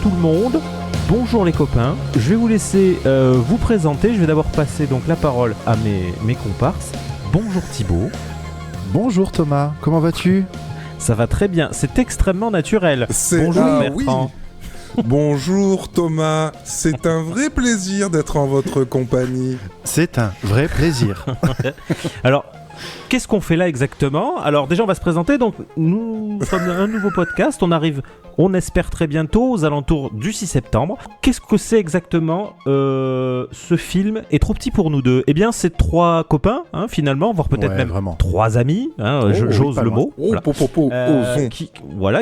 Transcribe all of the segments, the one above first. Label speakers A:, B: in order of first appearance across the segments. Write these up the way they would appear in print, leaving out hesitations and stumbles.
A: tout le monde, bonjour les copains. Je vais vous laisser vous présenter. Je vais d'abord passer donc la parole à mes comparses. Bonjour Thibaut.
B: Bonjour Thomas, comment vas-tu ?
A: Ça va très bien, c'est extrêmement naturel. Bonjour Bertrand.
C: Oui. Bonjour Thomas, c'est un vrai plaisir d'être en votre compagnie.
B: C'est un vrai plaisir.
A: Alors, qu'est-ce qu'on fait là exactement ? Alors déjà on va se présenter, donc nous sommes un nouveau podcast, on arrive, on espère très bientôt, aux alentours du 6 septembre. Qu'est-ce que c'est exactement ce film est trop petit pour nous deux ? Eh bien c'est 3 copains, hein, finalement, voire peut-être même
B: vraiment.
A: 3 amis, hein, j'ose le mot.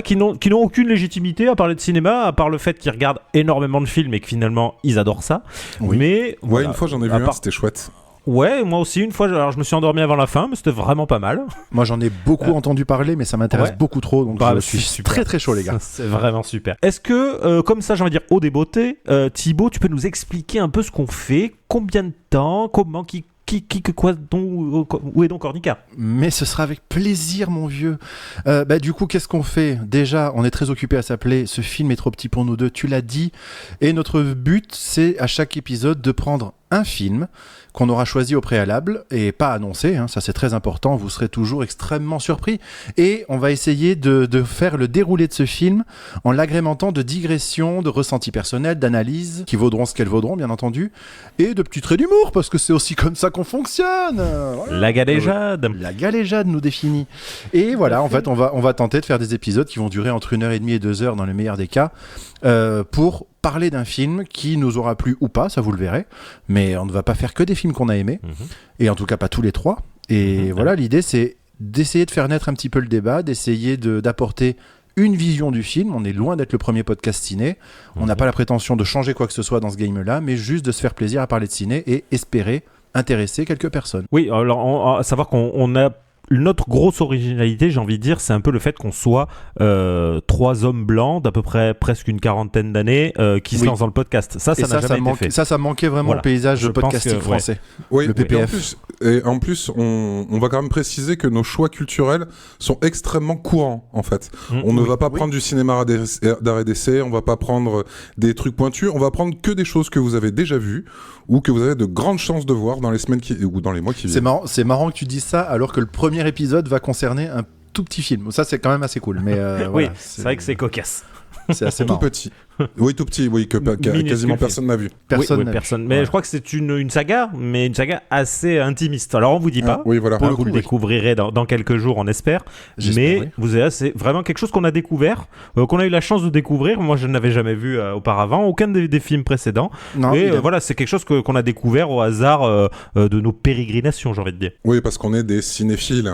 A: Qui n'ont aucune légitimité à parler de cinéma, à part le fait qu'ils regardent énormément de films et que finalement ils adorent ça.
B: Oui.
A: Mais voilà,
C: une fois j'en ai vu un, c'était chouette.
A: Ouais, moi aussi, une fois, alors je me suis endormi avant la fin, mais c'était vraiment pas mal.
B: Moi j'en ai beaucoup entendu parler, mais ça m'intéresse beaucoup trop, donc je suis
A: super.
B: très très chaud les gars.
A: C'est vraiment super. Est-ce que, comme ça j'ai envie de dire, eau des beautés, Thibaut, tu peux nous expliquer un peu ce qu'on fait, combien de temps, comment, où est donc Ornica ?
B: Mais ce sera avec plaisir mon vieux. Du coup qu'est-ce qu'on fait ? Déjà on est très occupé à s'appeler Ce film est trop petit pour nous deux, tu l'as dit. Et notre but c'est à chaque épisode de prendre un film qu'on aura choisi au préalable et pas annoncé, hein, ça c'est très important, vous serez toujours extrêmement surpris. Et on va essayer de faire le déroulé de ce film en l'agrémentant de digressions, de ressentis personnels, d'analyses qui vaudront ce qu'elles vaudront bien entendu, et de petits traits d'humour parce que c'est aussi comme ça qu'on fonctionne. Voilà.
A: La galéjade.
B: La galéjade nous définit. Et voilà, en fait on va tenter de faire des épisodes qui vont durer entre 1h30 et 2h dans le meilleur des cas, pour parler d'un film qui nous aura plu ou pas, ça vous le verrez, mais on ne va pas faire que des films qu'on a aimés, et en tout cas pas tous les 3. Et voilà, l'idée c'est d'essayer de faire naître un petit peu le débat, d'essayer d'apporter une vision du film. On est loin d'être le premier podcast ciné, on n'a pas la prétention de changer quoi que ce soit dans ce game-là, mais juste de se faire plaisir à parler de ciné et espérer intéresser quelques personnes.
A: Oui, alors à savoir qu'on a notre grosse originalité, j'ai envie de dire, c'est un peu le fait qu'on soit 3 hommes blancs d'à peu près presque une quarantaine d'années qui se lancent dans le podcast. Ça n'a jamais été fait.
B: Ça manquait vraiment au paysage podcastique français.
C: Oui,
B: le PPF.
C: Et en plus, on va quand même préciser que nos choix culturels sont extrêmement courants, en fait. On ne va pas prendre du cinéma d'art d'essai, on va pas prendre des trucs pointus, on va prendre que des choses que vous avez déjà vues ou que vous avez de grandes chances de voir dans les semaines ou dans les mois qui viennent.
B: C'est marrant que tu dises ça alors que le premier épisode va concerner un tout petit film. Ça, c'est quand même assez cool. Mais
A: oui, c'est vrai que c'est cocasse.
B: C'est assez marrant.
C: Tout petit. Oui, tout petit, oui, que quasiment personne n'a vu.
A: Personne. Mais je crois que c'est une saga, mais une saga assez intimiste. Alors on vous dit pas.
C: Oui, voilà.
A: Vous le découvrirez dans quelques jours, on espère. Mais vous verrez, c'est vraiment quelque chose qu'on a découvert, qu'on a eu la chance de découvrir. Moi, je ne l'avais jamais vu auparavant, aucun des films précédents. Non, et voilà, c'est quelque chose qu'on a découvert au hasard de nos pérégrinations, j'ai envie de dire.
C: Oui, parce qu'on est des cinéphiles.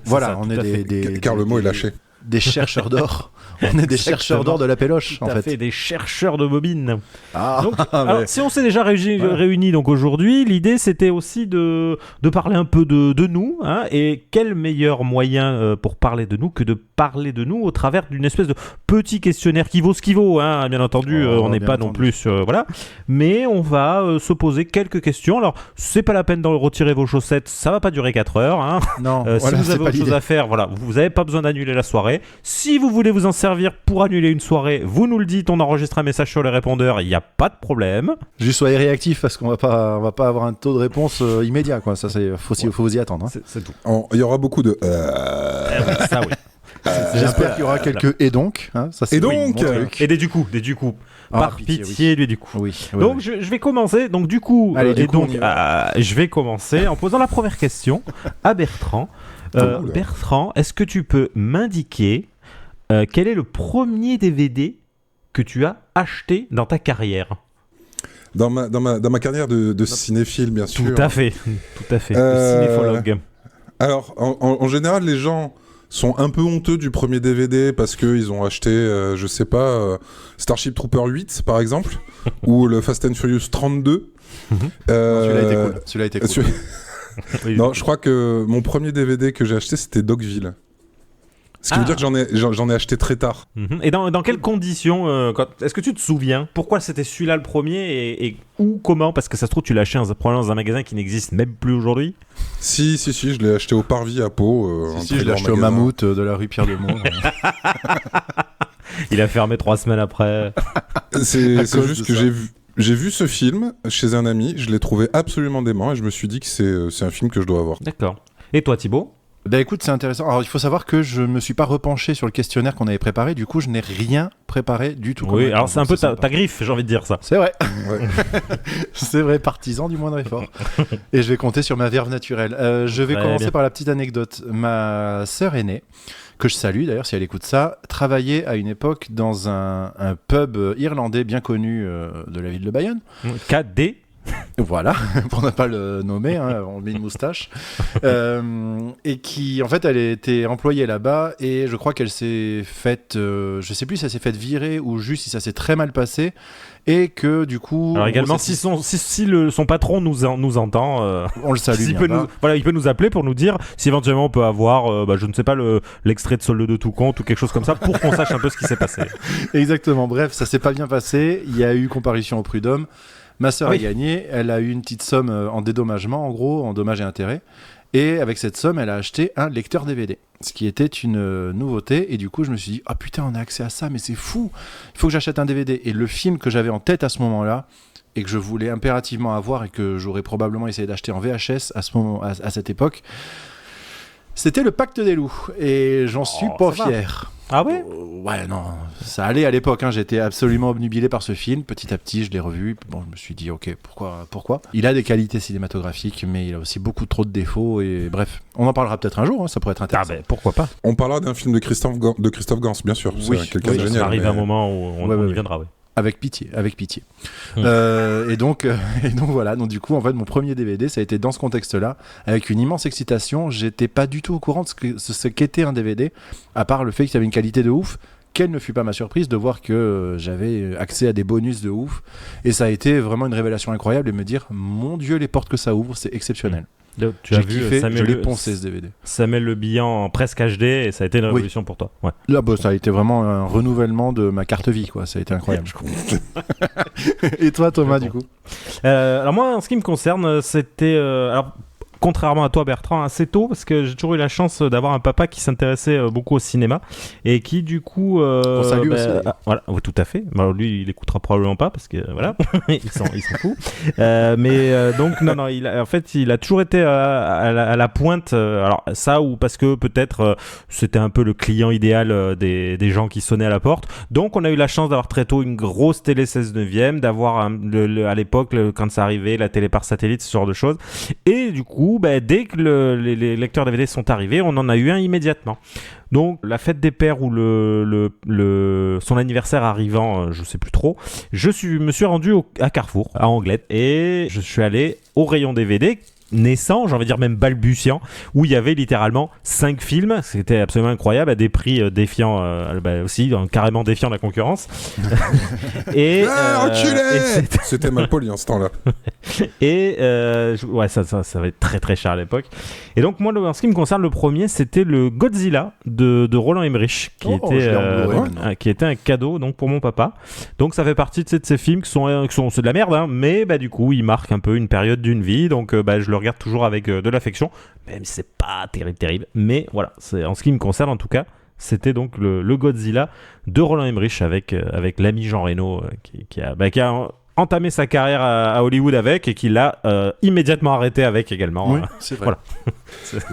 B: Voilà,
A: ça,
B: on est
C: car le mot est lâché.
B: Des chercheurs d'or. On est des chercheurs d'or de la péloche, en fait.
A: Des chercheurs de bobines.
B: Donc,
A: alors, si on s'est déjà réunis donc aujourd'hui, l'idée c'était aussi de parler un peu de nous, hein, et quel meilleur moyen pour parler de nous que de parler de nous au travers d'une espèce de petit questionnaire qui vaut ce qu'il vaut, hein, bien entendu, on n'est pas non plus voilà, mais on va se poser quelques questions. Alors c'est pas la peine de retirer vos chaussettes, ça va pas durer 4 heures, hein.
B: Non,
A: si vous avez autre chose à faire, voilà, vous n'avez pas besoin d'annuler la soirée. Si vous voulez vous en servir pour annuler une soirée, vous nous le dites, on enregistre un message sur le répondeur, il n'y a pas de problème.
B: Juste soyez réactifs parce qu'on va pas avoir un taux de réponse immédiat, quoi. Ça, faut vous y attendre. Hein.
A: C'est tout.
C: Il y aura beaucoup de.
A: Ça oui.
B: J'espère qu'il y aura quelques et donc. Hein, ça, c'est
C: et donc
A: et des du coup. Par pitié, lui du coup.
B: Oui,
A: donc je vais commencer. Donc du coup,
B: allez,
A: je vais commencer en posant la première question à Bertrand. Bertrand, est-ce que tu peux m'indiquer quel est le premier DVD que tu as acheté dans ta carrière ?
C: Dans ma carrière de cinéphile, bien sûr.
A: Tout à fait. De cinéphologue.
C: Alors, en général, les gens sont un peu honteux du premier DVD parce qu'ils ont acheté, je sais pas, Starship Trooper 8, par exemple, ou le Fast and Furious 32.
B: Celui-là était cool.
C: Non, je crois que mon premier DVD que j'ai acheté, c'était Dogville. Ce qui veut dire que j'en ai acheté très tard.
A: Et dans quelles conditions est-ce que tu te souviens pourquoi c'était celui-là le premier et où, comment ? Parce que ça se trouve, tu l'as acheté probablement dans un magasin qui n'existe même plus aujourd'hui.
C: Si, je l'ai acheté au Parvis à Pau.
B: Je l'ai acheté au Mammouth de la rue Pierre de Mont.
A: Il a fermé 3 semaines après.
C: C'est juste que j'ai vu ce film chez un ami, je l'ai trouvé absolument dément et je me suis dit que c'est un film que je dois avoir.
A: D'accord. Et toi, Thibaut ?
B: Ben écoute, c'est intéressant. Alors il faut savoir que je me suis pas repenché sur le questionnaire qu'on avait préparé, du coup je n'ai rien préparé du tout.
A: Oui, alors c'est un peu ta griffe, j'ai envie de dire ça.
B: C'est vrai. Ouais. C'est vrai, partisan du moindre effort. Et je vais compter sur ma verve naturelle. Je vais commencer par la petite anecdote. Ma sœur aînée, que je salue d'ailleurs si elle écoute ça, travaillait à une époque dans un pub irlandais bien connu de la ville de Bayonne.
A: KD.
B: Voilà, pour ne pas le nommer, hein, on met une moustache. Et qui, en fait, elle était employée là-bas et je crois qu'elle s'est faite, je sais plus si elle s'est faite virer ou juste si ça s'est très mal passé et que du coup.
A: Alors également, si son patron nous entend,
B: on le salue.
A: Il peut nous appeler pour nous dire si éventuellement on peut avoir, je ne sais pas, l'extrait de solde de tout compte ou quelque chose comme ça pour qu'on sache un peu ce qui s'est passé.
B: Exactement. Bref, ça s'est pas bien passé. Il y a eu comparution au prud'homme. Ma sœur a gagné, elle a eu une petite somme en dédommagement, en gros, en dommages et intérêts. Et avec cette somme, elle a acheté un lecteur DVD, ce qui était une nouveauté. Et du coup, je me suis dit, ah putain, on a accès à ça, mais c'est fou, il faut que j'achète un DVD. Et le film que j'avais en tête à ce moment-là, et que je voulais impérativement avoir, et que j'aurais probablement essayé d'acheter en VHS à cette époque, c'était Le Pacte des loups. Et j'en suis pas fier.
A: Ah ouais
B: ouais, non, ça allait à l'époque, hein, j'étais absolument obnubilé par ce film. Petit à petit, je l'ai revu. Bon, je me suis dit, ok, pourquoi ? Il a des qualités cinématographiques, mais il a aussi beaucoup trop de défauts. Et bref, on en parlera peut-être un jour, hein, ça pourrait être intéressant.
A: Ah ben, pourquoi pas ?
C: On parlera d'un film de Christophe Gans, bien sûr.
B: Oui,
C: c'est quelqu'un de génial.
A: Ça arrive un moment où on y viendra, oui.
B: Avec pitié. Et donc voilà. Donc du coup, en fait, mon premier DVD, ça a été dans ce contexte-là, avec une immense excitation. J'étais pas du tout au courant de ce qu'était un DVD, à part le fait qu'il y avait une qualité de ouf. Quelle ne fut pas ma surprise de voir que j'avais accès à des bonus de ouf. Et ça a été vraiment une révélation incroyable et me dire, mon Dieu, les portes que ça ouvre, c'est exceptionnel.
A: Tu as vu
B: kiffé, je l'ai poncé ce DVD.
A: Samuel Le Bihan en presque HD et ça a été une révolution pour toi. Ouais.
B: Là, ça a été vraiment un renouvellement de ma carte vie, quoi. Ça a été incroyable. Et toi, Thomas, du coup
A: alors moi, en ce qui me concerne, c'était contrairement à toi, Bertrand, assez tôt, parce que j'ai toujours eu la chance d'avoir un papa qui s'intéressait beaucoup au cinéma et qui, du coup,
B: on salue aussi.
A: Voilà, oui, tout à fait. Bah, lui, il écoutera probablement pas parce que voilà, il s'en fout. Donc non, il a toujours été à la pointe. Alors ça ou parce que peut-être c'était un peu le client idéal des gens qui sonnaient à la porte. Donc on a eu la chance d'avoir très tôt une grosse télé 16/9, d'avoir à l'époque quand ça arrivait la télé par satellite, ce genre de choses. Et du coup, dès que les lecteurs DVD sont arrivés, on en a eu un immédiatement. Donc la fête des pères ou son anniversaire arrivant, je sais plus trop, me suis rendu à Carrefour, à Anglette, et je suis allé au rayon DVD naissant, j'ai envie de dire même balbutiant, où il y avait littéralement 5 films. C'était absolument incroyable, à des prix défiant, aussi carrément défiant la concurrence.
C: C'était mal poli en ce temps-là.
A: Et ça va être très très cher à l'époque. Et donc moi, en ce qui me concerne, le premier, c'était le Godzilla de Roland Emmerich, qui était un cadeau donc pour mon papa. Donc ça fait partie de ces films qui sont c'est de la merde, hein, mais du coup ils marquent un peu une période d'une vie. Donc je le regarde toujours avec de l'affection, même si c'est pas terrible, mais voilà, en ce qui me concerne en tout cas, c'était donc le Godzilla de Roland Emmerich avec l'ami Jean Reno qui a entamé sa carrière à Hollywood avec et qui l'a immédiatement arrêté avec également.
B: Oui, c'est vrai.
A: Voilà.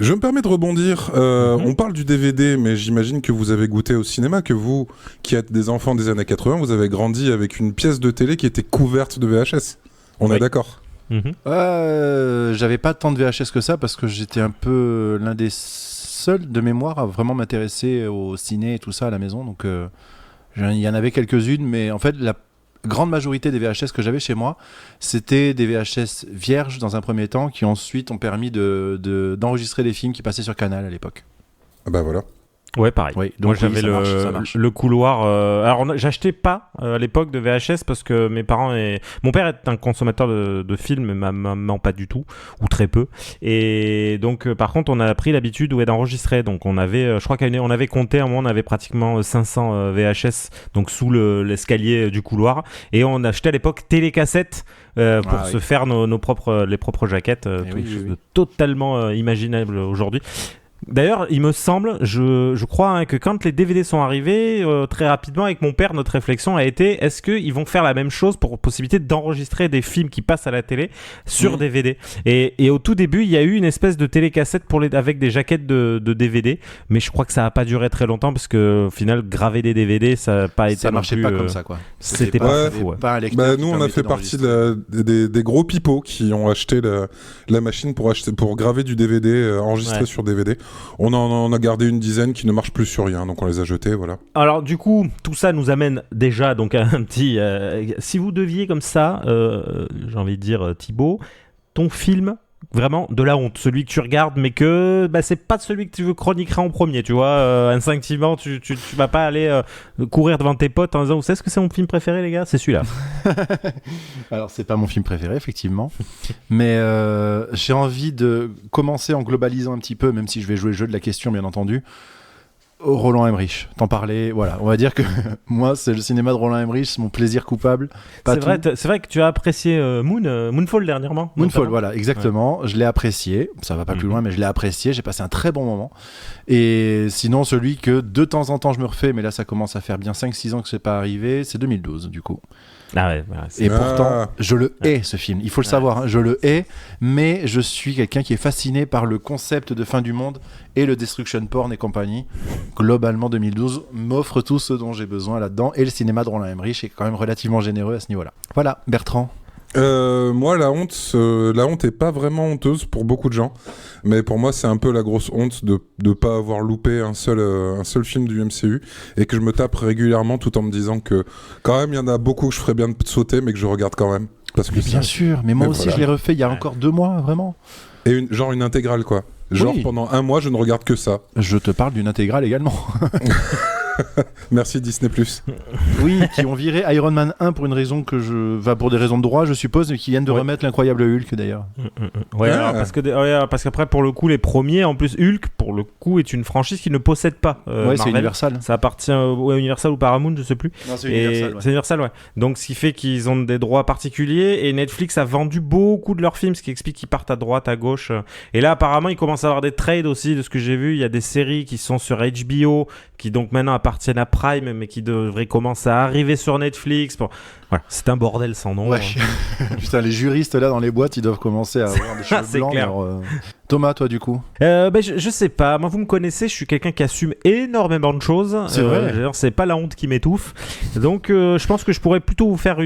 C: Je me permets de rebondir. On parle du DVD, mais j'imagine que vous avez goûté au cinéma, que vous, qui êtes des enfants des années 80, vous avez grandi avec une pièce de télé qui était couverte de VHS. On est d'accord ?
B: J'avais pas tant de VHS que ça parce que j'étais un peu l'un des seuls de mémoire à vraiment m'intéresser au ciné et tout ça à la maison. Donc il y en avait quelques-unes, mais en fait la grande majorité des VHS que j'avais chez moi, c'était des VHS vierges dans un premier temps qui ensuite ont permis d'enregistrer les films qui passaient sur Canal à l'époque.
C: Ah bah voilà.
A: Ouais, pareil.
B: Oui, donc
A: moi j'avais le couloir. Alors j'achetais pas à l'époque de VHS parce que mes parents mon père est un consommateur de films, mais ma maman pas du tout ou très peu. Et donc par contre on a pris l'habitude d'enregistrer. Donc on avait, je crois qu'on avait compté à un moment, on avait pratiquement 500 VHS donc sous l'escalier du couloir. Et on achetait à l'époque télécassettes pour se faire les propres jaquettes, de totalement imaginable aujourd'hui. D'ailleurs, il me semble, je crois que quand les DVD sont arrivés, très rapidement avec mon père, notre réflexion a été est-ce qu'ils vont faire la même chose pour possibilité d'enregistrer des films qui passent à la télé sur DVD. Et au tout début, il y a eu une espèce de télécassette avec des jaquettes de DVD, mais je crois que ça n'a pas duré très longtemps parce que au final, graver des DVD, ça n'a pas été.
B: Ça marchait
A: plus,
B: pas comme ça, quoi.
A: C'était pas fou.
C: Nous, on a fait partie des gros pipeaux qui ont acheté la machine pour graver du DVD enregistré sur DVD. On en a gardé une dizaine qui ne marchent plus sur rien, donc on les a jetés, voilà.
A: Alors du coup, tout ça nous amène déjà donc à un petit... si vous deviez comme ça, j'ai envie de dire Thibaut, ton film vraiment de la honte, celui que tu regardes mais que c'est pas celui que tu veux chroniquer en premier, tu vois, instinctivement tu vas pas aller courir devant tes potes en disant vous savez ce que c'est mon film préféré les gars, c'est celui-là.
B: Alors c'est pas mon film préféré effectivement, mais j'ai envie de commencer en globalisant un petit peu, même si je vais jouer le jeu de la question bien entendu. Roland Emmerich, t'en parlais, voilà, on va dire que moi c'est le cinéma de Roland Emmerich, c'est mon plaisir coupable.
A: C'est vrai que tu as apprécié Moonfall dernièrement.
B: Moonfall, voilà, exactement, je l'ai apprécié, ça va pas plus loin mais je l'ai apprécié, j'ai passé un très bon moment. Et sinon celui que de temps en temps je me refais, mais là ça commence à faire bien 5-6 ans que c'est pas arrivé, c'est 2012 du coup.
A: Ah ouais,
B: et pourtant, je le hais ce film. Il faut le savoir, hein, je le hais, mais je suis quelqu'un qui est fasciné par le concept de fin du monde et le destruction porn et compagnie. Globalement, 2012 m'offre tout ce dont j'ai besoin là-dedans, et le cinéma de Roland Emmerich est quand même relativement généreux à ce niveau-là. Voilà, Bertrand.
C: Moi, la honte est pas vraiment honteuse pour beaucoup de gens, mais pour moi, c'est un peu la grosse honte de pas avoir loupé un seul film du MCU et que je me tape régulièrement tout en me disant que quand même, il y en a beaucoup que je ferais bien de sauter, mais que je regarde quand même. Parce que
B: bien sûr, mais moi aussi, voilà. Je l'ai refait il y a encore 2 mois, vraiment.
C: Et une intégrale, quoi. Genre, pendant 1 mois, je ne regarde que ça.
B: Je te parle d'une intégrale également.
C: Merci Disney+.
B: Oui, qui ont viré Iron Man 1 pour une raison pour des raisons de droit, je suppose, mais qui viennent de remettre l'incroyable Hulk d'ailleurs.
A: Ouais, alors, parce qu'après pour le coup les premiers, en plus Hulk pour le coup est une franchise qui ne possède pas Marvel.
B: C'est Universal.
A: Ça appartient à Universal ou Paramount, je sais plus.
B: Non, c'est Universal.
A: C'est Universal, ouais. Donc ce qui fait qu'ils ont des droits particuliers et Netflix a vendu beaucoup de leurs films, ce qui explique qu'ils partent à droite, à gauche. Et là apparemment ils commencent à avoir des trades aussi, de ce que j'ai vu. Il y a des séries qui sont sur HBO, qui donc maintenant appartiennent à Prime, mais qui devraient commencer à arriver sur Netflix. Bon, voilà, c'est un bordel sans nom.
B: Ouais. Putain, les juristes là dans les boîtes, ils doivent commencer à avoir des cheveux blancs.
A: Clair.
B: Thomas, toi du coup
A: je sais pas. Moi, vous me connaissez, je suis quelqu'un qui assume énormément de choses.
B: C'est vrai.
A: C'est pas la honte qui m'étouffe. Donc, je pense que je pourrais plutôt vous faire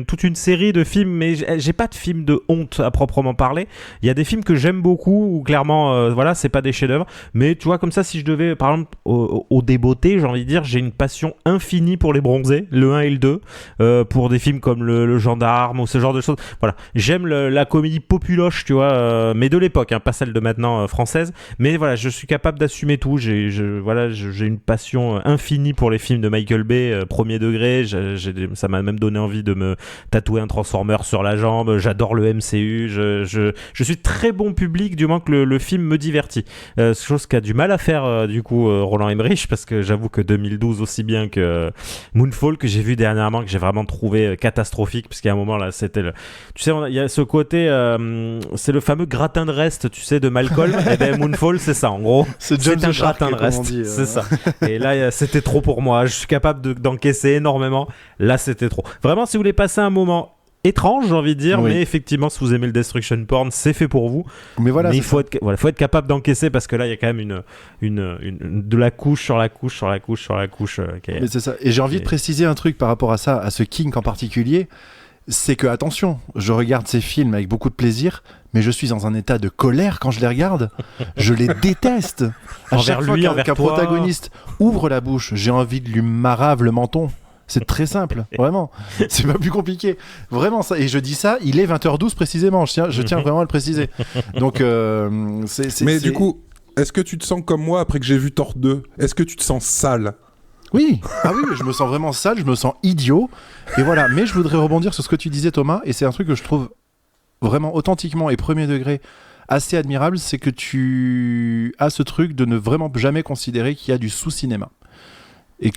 A: toute une série de films, mais j'ai pas de films de honte à proprement parler. Il y a des films que j'aime beaucoup où clairement, voilà, c'est pas des chefs-d'œuvre. Mais tu vois, comme ça, si je devais, par exemple, au débeauté, j'ai envie de dire, j'ai une passion infinie pour les bronzés, le 1 et le 2, pour des films comme le Gendarme ou ce genre de choses. Voilà, j'aime la comédie populoche, tu vois, mais de l'époque, hein, pas celle de maintenant française. Mais voilà, je suis capable d'assumer tout. J'ai une passion infinie pour les films de Michael Bay, premier degré. Ça m'a même donné envie de me tatouer un Transformer sur la jambe. J'adore le MCU. Je suis très bon public du moment que le film me divertit. Chose qu'a du mal à faire du coup Roland Emmerich, parce que j'avoue que 2012 aussi bien que Moonfall que j'ai vu dernièrement, que j'ai vraiment trouvé catastrophique, parce qu'il y a un moment là, c'était tu sais, il y a ce côté c'est le fameux gratin de reste, tu sais, de Malcolm. Et ben Moonfall, c'est ça en gros,
B: c'est
A: un gratin de reste, c'est ça. Et là c'était trop pour moi, je suis capable d'encaisser énormément. Là c'était trop, vraiment. Si vous voulez passer un moment étrange, j'ai envie de dire, mais effectivement, si vous aimez le destruction porn, c'est fait pour vous.
B: Mais voilà,
A: il faut être capable d'encaisser, parce que là, il y a quand même de la couche sur la couche sur la couche sur la couche.
B: Mais c'est ça. Et j'ai envie de préciser un truc par rapport à ça, à ce kink en particulier. C'est que, attention, je regarde ces films avec beaucoup de plaisir, mais je suis dans un état de colère quand je les regarde. Je les déteste. À chaque fois qu'un protagoniste ouvre la bouche, j'ai envie de lui marave le menton. C'est très simple, vraiment. C'est pas plus compliqué. Vraiment, ça. Et je dis ça, il est 20h12 précisément. Je tiens vraiment à le préciser. Donc,
C: du coup, est-ce que tu te sens comme moi après que j'ai vu Thor 2 ? Est-ce que tu te sens sale ?
B: Oui. Ah oui, je me sens vraiment sale, je me sens idiot. Et voilà. Mais je voudrais rebondir sur ce que tu disais, Thomas. Et c'est un truc que je trouve vraiment authentiquement et premier degré assez admirable. C'est que tu as ce truc de ne vraiment jamais considérer qu'il y a du sous-cinéma. et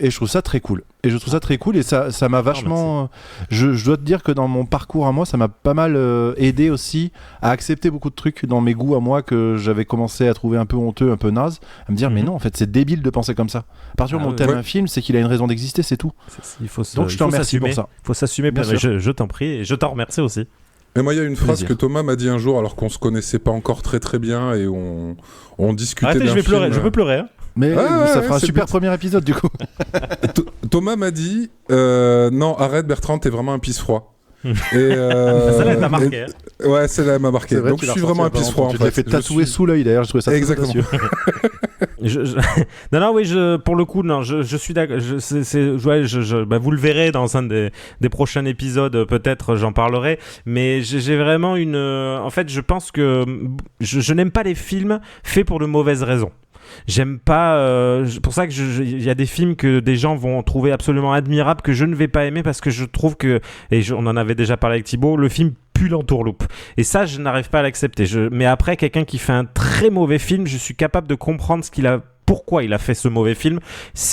B: je trouve ça très cool. Et ça m'a vachement. Je dois te dire que dans mon parcours à moi, ça m'a pas mal aidé aussi à accepter beaucoup de trucs dans mes goûts à moi que j'avais commencé à trouver un peu honteux, un peu naze, à me dire mais non, en fait, c'est débile de penser comme ça. À partir du moment où t'aimes un film, c'est qu'il a une raison d'exister, c'est tout. Donc je te remercie pour ça.
A: Il faut s'assumer. Je t'en prie et je t'en remercie aussi.
C: Et moi, il y a une phrase que Thomas m'a dit un jour, alors qu'on se connaissait pas encore très très bien et on discutait d'un film.
A: Je peux pleurer. Hein.
B: Mais ça fera un super premier épisode du coup.
C: Thomas m'a dit non, arrête Bertrand, t'es vraiment un pisse-froid.
A: Celle-là elle t'a marqué.
C: Ouais, celle-là elle m'a marqué.
B: Vrai,
C: donc je suis vraiment un pisse-froid.
B: Tu l'as fait tatouer sous l'œil d'ailleurs, je trouvais ça
C: exactement.
A: Non, oui, pour le coup, non, je suis d'accord. Vous le verrez dans un des prochains épisodes, peut-être j'en parlerai. Mais j'ai vraiment en fait, je pense que je n'aime pas les films faits pour de mauvaises raisons. J'aime pas. Pour ça que il y a des films que des gens vont trouver absolument admirables que je ne vais pas aimer parce que je trouve que, on en avait déjà parlé avec Thibaut, le film pue l'entourloupe. Et ça, je n'arrive pas à l'accepter. Mais après, quelqu'un qui fait un très mauvais film, je suis capable de comprendre pourquoi il a fait ce mauvais film.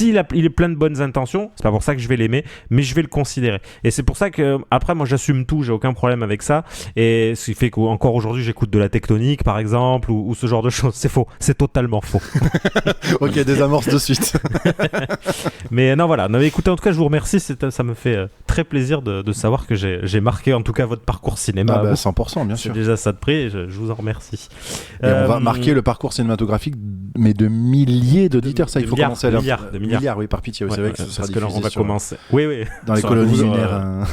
A: Il est plein de bonnes intentions, c'est pas pour ça que je vais l'aimer, mais je vais le considérer. Et c'est pour ça que, après, moi j'assume tout, j'ai aucun problème avec ça. Et ce qui fait qu'encore aujourd'hui, j'écoute de la tectonique, par exemple, ou ce genre de choses. C'est faux, c'est totalement faux.
B: Ok, désamorce de suite.
A: Mais non, voilà. Non, mais écoutez, en tout cas, je vous remercie. Ça me fait très plaisir de savoir que j'ai marqué, en tout cas, votre parcours cinéma.
B: 100%, bien sûr.
A: C'est déjà ça de prix et je vous en remercie.
B: Et on va marquer le parcours cinématographique, mais de milliers d'auditeurs, ça il faut commencer à
A: de milliards,
B: oui, par pitié, c'est vrai que ça sera
A: diffusé. Parce que là, on va commencer. Oui.
B: Dans les colonies lunaires.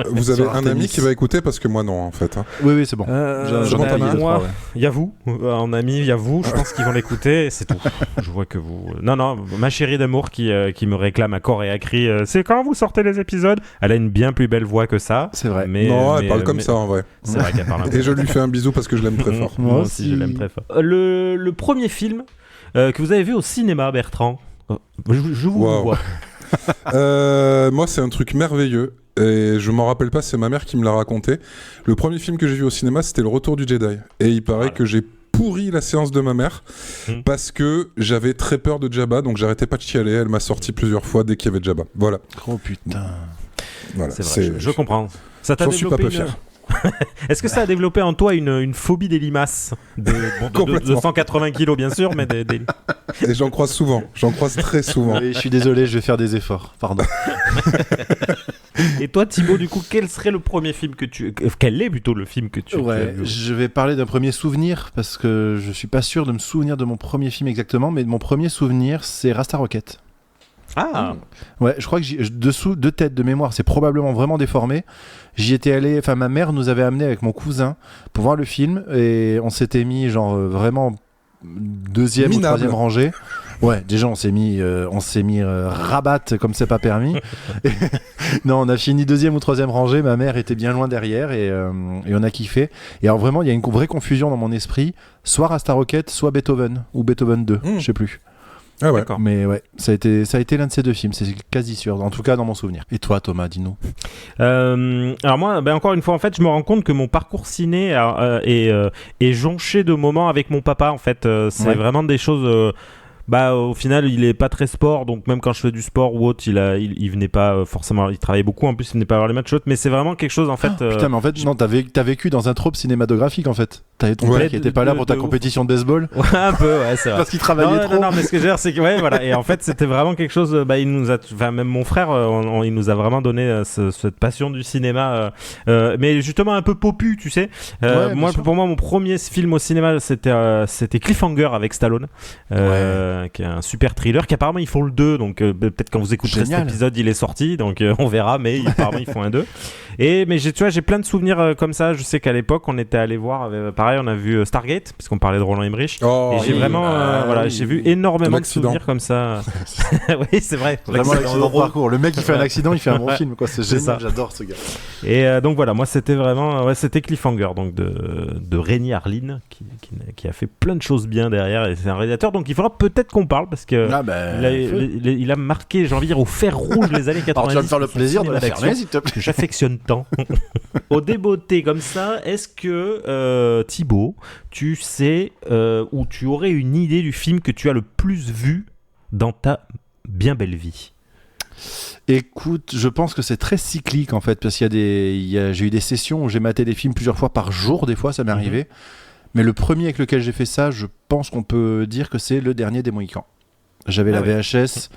C: Vous avez un ami qui va écouter parce que moi non, en fait. Hein.
B: Oui, c'est bon.
A: Moi, il y a vous, en ami, il y a vous. Je pense qu'ils vont l'écouter. C'est tout. Je vois que vous. Non, ma chérie d'amour qui me réclame à corps et à cri. C'est quand vous sortez les épisodes. Elle a une bien plus belle voix que ça.
B: C'est vrai.
C: Non, elle parle comme ça en vrai.
A: C'est vrai qu'elle parle.
C: Et je lui fais un bisou parce que je l'aime très fort.
A: Moi aussi, je l'aime très fort. Le premier film que vous avez vu au cinéma, Bertrand. Je vous vois.
C: Moi, c'est un truc merveilleux. Et je m'en rappelle pas, c'est ma mère qui me l'a raconté. Le premier film que j'ai vu au cinéma, c'était Le Retour du Jedi. Et il paraît que j'ai pourri la séance de ma mère parce que j'avais très peur de Jabba, donc j'arrêtais pas de chialer. Elle m'a sorti plusieurs fois dès qu'il y avait Jabba. Voilà.
B: Oh putain.
C: Voilà,
A: c'est vrai, je comprends. Ça t'a
C: J'en suis pas peu fier.
A: Est-ce que ça a développé en toi une phobie des limaces de 180 kilos bien sûr, mais
C: Et j'en croise souvent, j'en croise très souvent.
B: Oui, je suis désolé, je vais faire des efforts, pardon.
A: Et toi Thibaut, du coup, quel serait le premier film quel est plutôt le film que tu as vu?
B: Je vais parler d'un premier souvenir, parce que je suis pas sûr de me souvenir de mon premier film exactement, mais mon premier souvenir, c'est Rasta Rocket.
A: Ah
B: ouais, je crois que dessous de tête de mémoire, c'est probablement vraiment déformé. J'y étais allé, enfin ma mère nous avait amené avec mon cousin pour voir le film et on s'était mis genre vraiment deuxième ou troisième rangée. Ouais, déjà on s'est mis rabat comme c'est pas permis. Non, on a fini deuxième ou troisième rangée. Ma mère était bien loin derrière et on a kiffé. Et alors vraiment, il y a une vraie confusion dans mon esprit. Soit Rasta Rocket, soit Beethoven ou Beethoven 2, je sais plus.
C: Ah ouais.
B: D'accord. Mais ouais, ça a été l'un de ces deux films, c'est quasi sûr, en tout cas dans mon souvenir. Et toi Thomas, dis-nous.
A: Alors moi, encore une fois, en fait, je me rends compte que mon parcours ciné est jonché de moments avec mon papa, en fait. C'est vraiment des choses... au final, il est pas très sport, donc même quand je fais du sport ou autre, il venait pas forcément, il travaillait beaucoup, en plus il venait pas voir les matchs, mais c'est vraiment quelque chose en fait.
B: Putain, mais en fait, non, t'as vécu dans un trope cinématographique en fait. T'avais ton père qui était pas là pour ta compétition de baseball.
A: Ouais, un peu, ouais, c'est vrai.
B: Parce qu'il travaillait trop.
A: Non, mais ce que je veux dire, c'est que, ouais, voilà. Et en fait, c'était vraiment quelque chose, même mon frère, il nous a vraiment donné cette passion du cinéma, mais justement un peu popu, tu sais. Pour moi, mon premier film au cinéma, c'était Cliffhanger avec Stallone. Qui est un super thriller, qu'apparemment ils font le 2, donc peut-être quand vous écouterez cet épisode il est sorti, donc on verra, mais apparemment ils font un 2. Mais j'ai plein de souvenirs comme ça. Je sais qu'à l'époque on était allé voir, pareil, on a vu Stargate, parce qu'on parlait de Roland Emmerich, et j'ai vraiment j'ai vu énormément de souvenirs comme ça. Oui, c'est vrai,
B: vraiment l'accident de parcours. Le mec il fait un accident, il fait un bon film, quoi. C'est génial, j'adore ce gars.
A: Et donc voilà, moi c'était vraiment c'était Cliffhanger, donc de Rémi Harlin qui a fait plein de choses bien derrière, et c'est un réalisateur, donc il faudra peut-être qu'on parle, parce que il a marqué, j'ai envie de dire, au fer rouge les années 90.
B: Alors tu vas me faire le plaisir de la fermer, s'il te plaît.
A: Que j'affectionne tant. Au débeauté comme ça, est-ce que Thibaut, tu sais ou tu aurais une idée du film que tu as le plus vu dans ta Bien belle vie.
B: Écoute, je pense que c'est très cyclique en fait, parce qu'il j'ai eu des sessions où j'ai maté des films plusieurs fois par jour, des fois ça m'est arrivé. Mais le premier avec lequel j'ai fait ça, je pense qu'on peut dire que c'est le dernier des Mohicans. J'avais la VHS,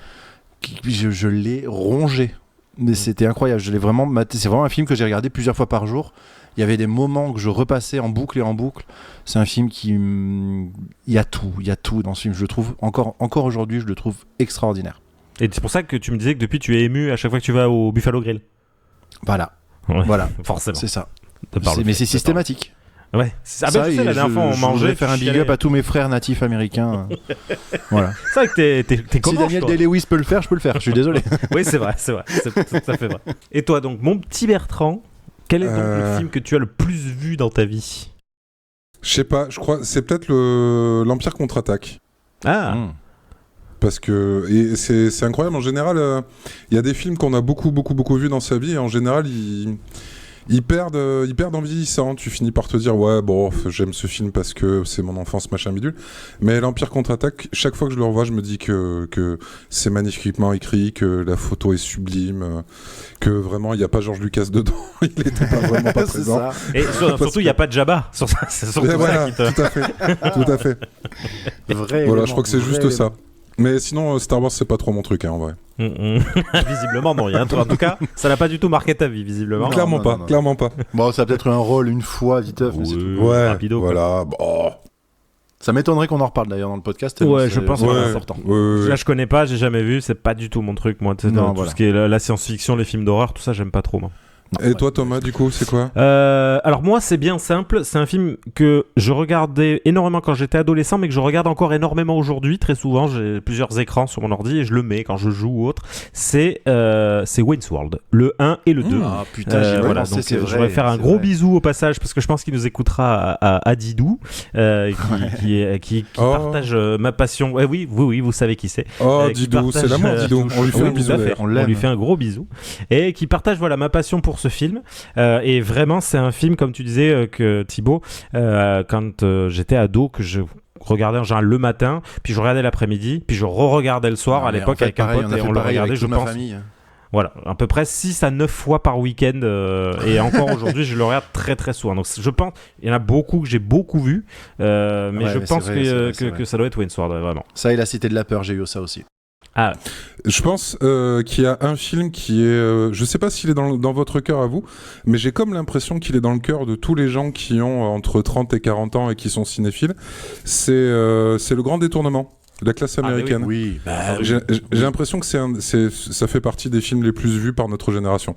B: je l'ai rongé. Mais c'était incroyable, je l'ai vraiment maté. C'est vraiment un film que j'ai regardé plusieurs fois par jour. Il y avait des moments que je repassais en boucle et en boucle. C'est un film il y a tout dans ce film. Je le trouve encore aujourd'hui, je le trouve extraordinaire.
A: Et c'est pour ça que tu me disais que depuis tu es ému à chaque fois que tu vas au Buffalo Grill.
B: Voilà.
A: Forcément.
B: C'est ça.
A: Mais
B: c'est systématique.
A: Ouais. Je sais, la dernière fois on mangeait.
B: Je vais faire un big up à tous mes frères natifs américains. Voilà.
A: C'est vrai que t'es comment,
B: si Daniel Day-Lewis peut le faire, je peux le faire. Je suis désolé.
A: Oui, c'est vrai. C'est tout à fait vrai. Et toi, donc, mon petit Bertrand, quel est donc le film que tu as le plus vu dans ta vie ?
C: Je sais pas, je crois c'est peut-être l'Empire contre-attaque.
A: Ah.
C: Parce que c'est incroyable, en général, il y a des films qu'on a beaucoup vus dans sa vie, et en général, ils perdent en vieillissant. Tu finis par te dire, ouais, bon, j'aime ce film parce que c'est mon enfance, machin bidule. Mais l'Empire contre-attaque, chaque fois que je le revois, je me dis que c'est magnifiquement écrit, que la photo est sublime, que vraiment, il n'y a pas George Lucas dedans. Il n'était pas vraiment pas présent.
A: Ça. Et surtout, il n'y a pas de Jabba. C'est surtout ça qui te...
C: Tout à fait. Voilà, je crois que c'est juste ça. Mais sinon, Star Wars, c'est pas trop mon truc, hein, en vrai.
A: Visiblement, non. En tout cas, ça n'a pas du tout marqué ta vie, visiblement.
C: Clairement pas.
B: Bon, ça a peut-être eu un rôle une fois, viteuf, mais c'est tout.
C: Ouais,
A: rapido,
C: voilà. Bon.
B: Ça m'étonnerait qu'on en reparle d'ailleurs dans le podcast.
A: Ouais, je pense que c'est important.
C: Ouais.
A: Là, je connais pas, j'ai jamais vu, c'est pas du tout mon truc, moi. Tout ce qui est la science-fiction, les films d'horreur, tout ça, j'aime pas trop, moi.
C: Et toi, Thomas, du coup, c'est quoi ?
A: Alors moi, c'est bien simple. C'est un film que je regardais énormément quand j'étais adolescent, mais que je regarde encore énormément aujourd'hui. Très souvent, j'ai plusieurs écrans sur mon ordi et je le mets quand je joue ou autre. C'est Wayne's World, le 1 et le 2.
B: Ah putain, j'y
A: voilà,
B: pensé,
A: donc
B: c'est vrai.
A: Je vais faire un gros bisou au passage parce que je pense qu'il nous écoutera à Didou, qui partage ma passion. Oui, vous savez qui c'est.
C: Oh, Didou, c'est l'amour, Didou. On lui fait un bisou.
A: On lui fait un gros bisou et qui partage ma passion pour ce film. Et vraiment, c'est un film, comme tu disais, que Thibaut, quand j'étais ado, que je regardais en général le matin, puis je regardais l'après-midi, puis je re-regardais le soir à l'époque avec un pote, et on le regardait, je pense. Voilà, à peu près 6 à 9 fois par week-end, et encore aujourd'hui, je le regarde très très souvent. Donc je pense, il y en a beaucoup que j'ai beaucoup vu, mais je pense que ça doit être Wayne's World, vraiment.
B: Ça et La Cité de la Peur, j'ai eu ça aussi.
A: Ah.
C: Je pense qu'il y a un film qui est... je sais pas s'il est dans votre cœur à vous, mais j'ai comme l'impression qu'il est dans le cœur de tous les gens qui ont entre 30 et 40 ans et qui sont cinéphiles. C'est Le Grand Détournement, la classe américaine.
B: Oui.
C: J'ai l'impression que ça fait partie des films les plus vus par notre génération.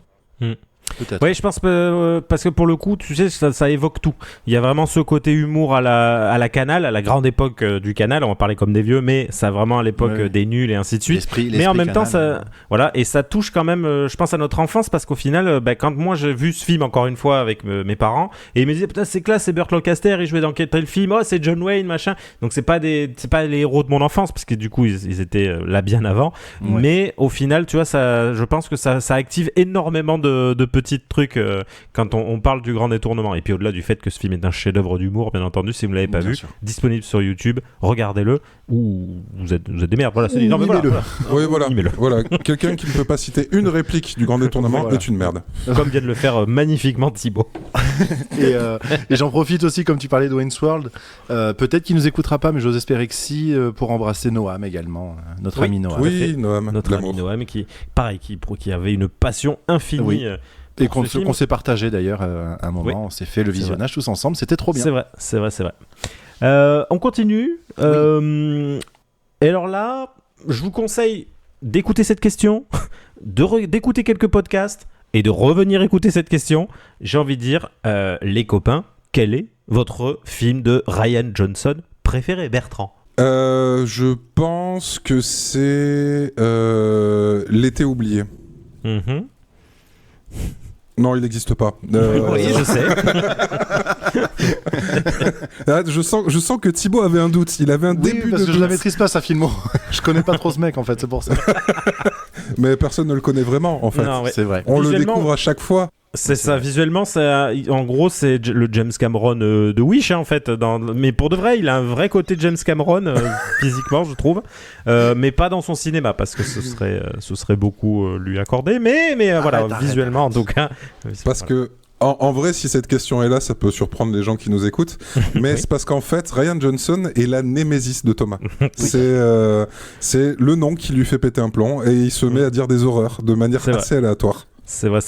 B: Peut-être.
A: Oui, je pense parce que pour le coup, tu sais, ça évoque tout. Il y a vraiment ce côté humour à la Canal, à la grande époque du Canal. On va parler comme des vieux, mais ça vraiment à l'époque des nuls et ainsi de suite. Mais en même temps, ça, voilà, et ça touche quand même, je pense, à notre enfance parce qu'au final, quand moi j'ai vu ce film encore une fois avec mes parents et ils me disaient putain c'est classe, c'est Burt Lancaster, il jouait dans tel film, oh c'est John Wayne machin. Donc c'est pas les héros de mon enfance parce que du coup ils étaient là bien avant. Ouais. Mais au final, tu vois, je pense que ça active énormément de petits trucs quand on parle du Grand Détournement. Et puis au-delà du fait que ce film est un chef-d'œuvre d'humour, bien entendu, si vous ne l'avez pas vu, disponible sur YouTube, regardez-le ou vous êtes des merdes. Voilà, c'est dit. Non, mais voilà.
C: Oui, voilà. Quelqu'un qui ne peut pas citer une réplique du Grand Détournement est une merde.
A: Comme vient de le faire magnifiquement Thibaut.
B: Et j'en profite aussi, comme tu parlais de Wayne's World, peut-être qu'il nous écoutera pas, mais j'ose espérer que si, pour embrasser Noam également, notre ami Noam.
C: Oui, Noam.
A: Notre ami Noam qui avait une passion infinie. Oui.
B: Et qu'on s'est partagé d'ailleurs un moment, on s'est fait le visionnage tous ensemble, c'était trop bien.
A: C'est vrai. On continue. Et alors là, je vous conseille d'écouter cette question, d'écouter quelques podcasts et de revenir écouter cette question. J'ai envie de dire, les copains, quel est votre film de Rian Johnson préféré, Bertrand ?
C: Je pense que c'est L'été oublié. Non, il n'existe pas.
A: Oui, je sais.
C: Je sens que Thibaut avait un doute. Il avait un début
B: parce
C: de
B: que
C: doute.
B: je la maîtrise pas, sa filmo. Je connais pas trop ce mec, en fait, c'est pour ça.
C: Mais personne ne le connaît vraiment, en fait.
A: Non, ouais.
B: C'est vrai.
C: On le découvre à chaque fois.
A: C'est ça, visuellement, en gros, c'est le James Cameron de Wish, en fait. Mais pour de vrai, il a un vrai côté James Cameron, physiquement, je trouve. Mais pas dans son cinéma, parce que ce serait beaucoup lui accordé. Mais voilà, visuellement, en tout cas.
C: Parce que, en vrai, si cette question est là, ça peut surprendre les gens qui nous écoutent. Mais c'est parce qu'en fait, Rian Johnson est la némésis de Thomas. C'est le nom qui lui fait péter un plomb et il se met à dire des horreurs de manière assez aléatoire.
A: C'est vrai.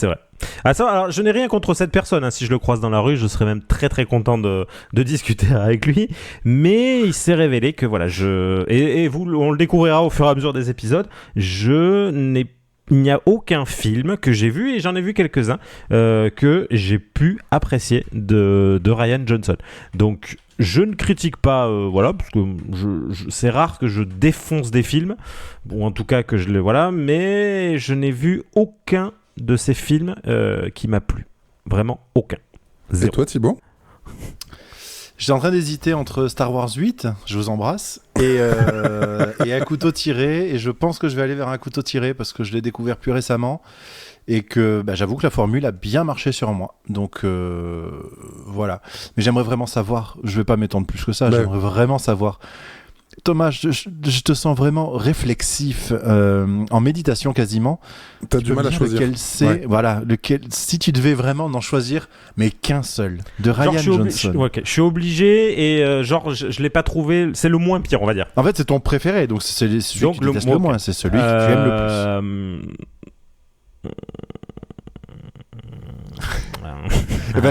A: Alors, je n'ai rien contre cette personne. Si je le croise dans la rue, je serais même très très content de discuter avec lui. Mais il s'est révélé que voilà, on le découvrira au fur et à mesure des épisodes. Il n'y a aucun film que j'ai vu, et j'en ai vu quelques-uns, que j'ai pu apprécier de Rian Johnson. Donc, je ne critique pas, parce que c'est rare que je défonce des films, ou en tout cas que mais je n'ai vu aucun de ces films qui m'a plu. Vraiment aucun. Zéro.
C: Et toi, Thibaut ?
B: J'étais en train d'hésiter entre Star Wars 8, je vous embrasse, et Un couteau tiré, et je pense que je vais aller vers Un couteau tiré parce que je l'ai découvert plus récemment et que j'avoue que la formule a bien marché sur moi. Donc voilà. Mais j'aimerais vraiment savoir, je vais pas m'étendre plus que ça, j'aimerais vraiment savoir. Thomas, je te sens vraiment réflexif, en méditation quasiment.
C: T'as du mal à choisir.
B: Lequel, si tu devais vraiment n'en choisir, mais qu'un seul, de Rian Johnson.
A: Je suis obligé et je l'ai pas trouvé. C'est le moins pire, on va dire.
B: En fait, c'est ton préféré, donc c'est celui que tu détestes le moins. C'est celui que tu aimes le plus.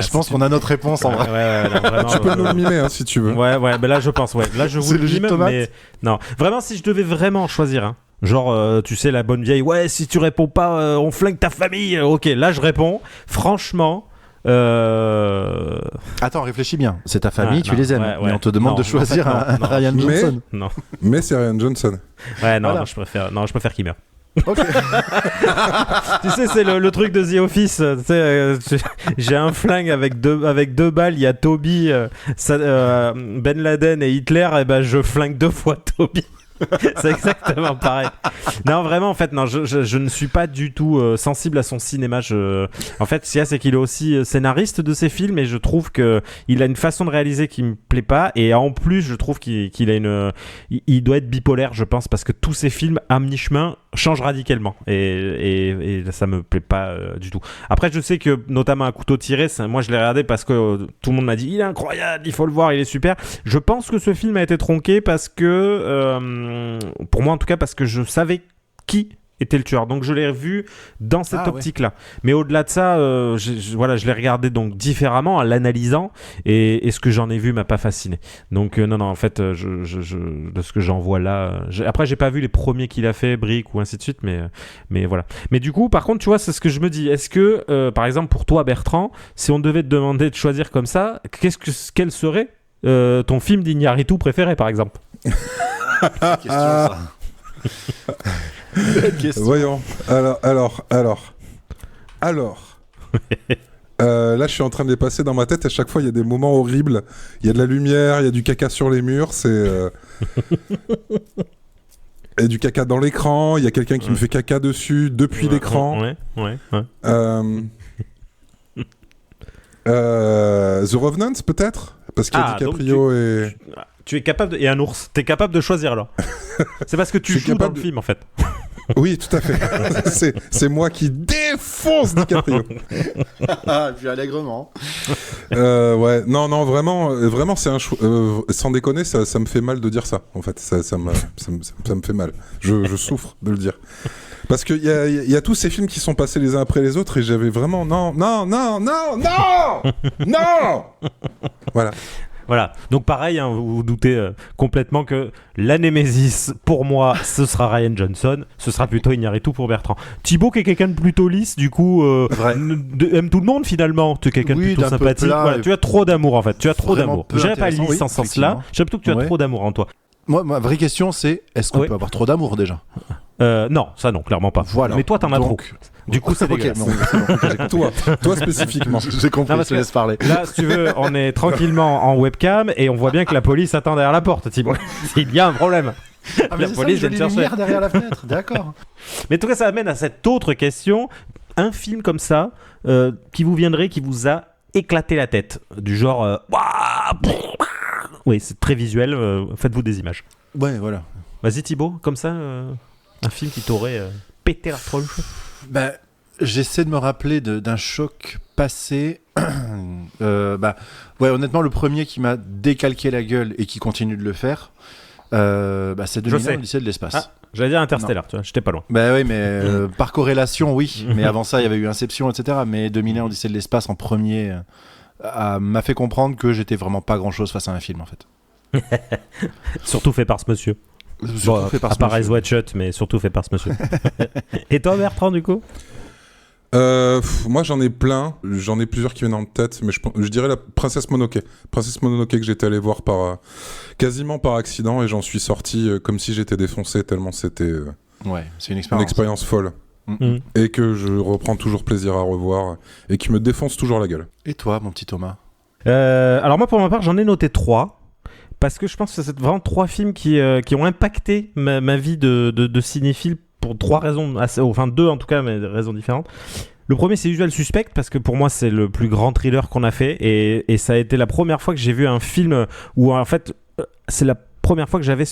B: Je pense qu'on a notre réponse en vrai.
C: Tu peux nous le mimer si tu veux.
A: Là je pense. Là je vous le mime, mais non. Vraiment, si je devais vraiment choisir, tu sais, la bonne vieille. Ouais, si tu réponds pas, on flingue ta famille. Ok, là je réponds. Franchement.
B: Attends, réfléchis bien. C'est ta famille, tu les aimes. Mais on te demande de choisir un Rian Johnson.
C: Mais c'est Rian Johnson.
A: Non, je préfère qu'il meure. Okay. Tu sais, c'est le truc de The Office. J'ai un flingue avec deux balles. Il y a Toby, Ben Laden et Hitler. Et je flingue 2 fois Toby. C'est exactement pareil. Non, vraiment, en fait, non, je ne suis pas du tout sensible à son cinéma. En fait, ce qu'il y a, c'est qu'il est aussi scénariste de ses films, et je trouve qu'il a une façon de réaliser qui me plaît pas. Et en plus, je trouve qu'il a il doit être bipolaire, je pense, parce que tous ses films à mi-chemin changent radicalement, et ça me plaît pas du tout. Après, je sais que notamment Un couteau tiré, moi je l'ai regardé parce que tout le monde m'a dit il est incroyable, il faut le voir, il est super. Je pense que ce film a été tronqué parce que pour moi en tout cas, parce que je savais qui était le tueur, donc je l'ai revu dans cette optique-là. Mais au-delà de ça, je l'ai regardé donc différemment en l'analysant, et ce que j'en ai vu m'a pas fasciné. Donc non, en fait, de ce que j'en vois là, après j'ai pas vu les premiers qu'il a fait, Brick ou ainsi de suite, mais voilà. Mais du coup, par contre, tu vois, c'est ce que je me dis. Est-ce que, par exemple, pour toi, Bertrand, si on devait te demander de choisir comme ça, quel serait ton film d'Iñárritu préféré, par exemple?
B: Question, ça.
C: Voyons. Alors. Là, je suis en train de les passer dans ma tête. À chaque fois, il y a des moments horribles. Il y a de la lumière, il y a du caca sur les murs. Il y a du caca dans l'écran. Il y a quelqu'un qui me fait caca dessus depuis l'écran. The Revenant, peut-être, parce qu'il y a DiCaprio et...
A: Tu es capable et un ours. T'es capable de choisir alors. C'est parce que tu joues dans le film en fait.
C: Oui, tout à fait. c'est moi qui défonce DiCaprio.
B: Puis allègrement.
C: Non, vraiment, c'est un sans déconner, ça me fait mal de dire ça. En fait, ça me fait mal. Je souffre de le dire. Parce qu'il y a tous ces films qui sont passés les uns après les autres, et j'avais vraiment non.
A: Voilà, donc pareil, vous vous doutez complètement que la Némésis, pour moi, ce sera Rian Johnson, ce sera plutôt Iñárritu pour Bertrand. Thibaut, qui est quelqu'un de plutôt lisse, du coup, aime tout le monde finalement, tu es quelqu'un de plutôt sympathique. Voilà, tu as trop d'amour en fait, tu as trop d'amour. Je dirais pas lisse en ce sens-là, je dirais plutôt que tu as trop d'amour en toi.
B: Moi, ma vraie question, c'est est-ce qu'on peut avoir trop d'amour déjà ?
A: Non, ça non, clairement pas.
B: Voilà.
A: Mais toi, t'en as trop. Du coup, c'est dégueulasse.
C: Toi spécifiquement.
B: J'ai compris, je te laisse parler.
A: Là, si tu veux, on est tranquillement en webcam et on voit bien que la police attend derrière la porte, Thibaut. Il y a un problème.
B: La police vient te chercher derrière la fenêtre, d'accord.
A: Mais en tout cas, ça amène à cette autre question. un film comme ça qui vous viendrait, qui vous a éclaté la tête, du genre oui, c'est très visuel, faites-vous des images.
B: Ouais, voilà.
A: Vas-y Thibaut, comme ça, un film qui t'aurait pété la tronche.
B: Bah, j'essaie de me rappeler d'un choc passé. Ouais, honnêtement, le premier qui m'a décalqué la gueule et qui continue de le faire, c'est 2001 Odyssée de l'espace.
A: Ah, j'allais dire Interstellar, tu vois, j'étais pas loin.
B: Bah oui, mais par corrélation, oui. Mais avant ça, il y avait eu Inception, etc. Mais 2001 Odyssée de l'espace en premier m'a fait comprendre que j'étais vraiment pas grand-chose face à un film, en fait.
A: Surtout fait par ce monsieur.
B: Fait par
A: à part Eyes Wide Shut, mais surtout fait par ce monsieur. Et toi Bertrand, du coup?
C: Moi j'en ai plein, j'en ai plusieurs qui viennent en tête, mais je dirais la Princesse Mononoke que j'étais allé voir quasiment par accident, et j'en suis sorti comme si j'étais défoncé tellement c'était
B: c'est une
C: expérience folle. Et que je reprends toujours plaisir à revoir et qui me défonce toujours la gueule.
B: Et toi mon petit Thomas?
A: Alors moi pour ma part j'en ai noté 3. Parce que je pense que c'est vraiment 3 films qui ont impacté ma vie de cinéphile pour 3 raisons, enfin 2 en tout cas, mais des raisons différentes. Le premier, c'est Usual Suspect, parce que pour moi, c'est le plus grand thriller qu'on a fait. Et ça a été la première fois que j'ai vu un film où, en fait, c'est la première fois que j'avais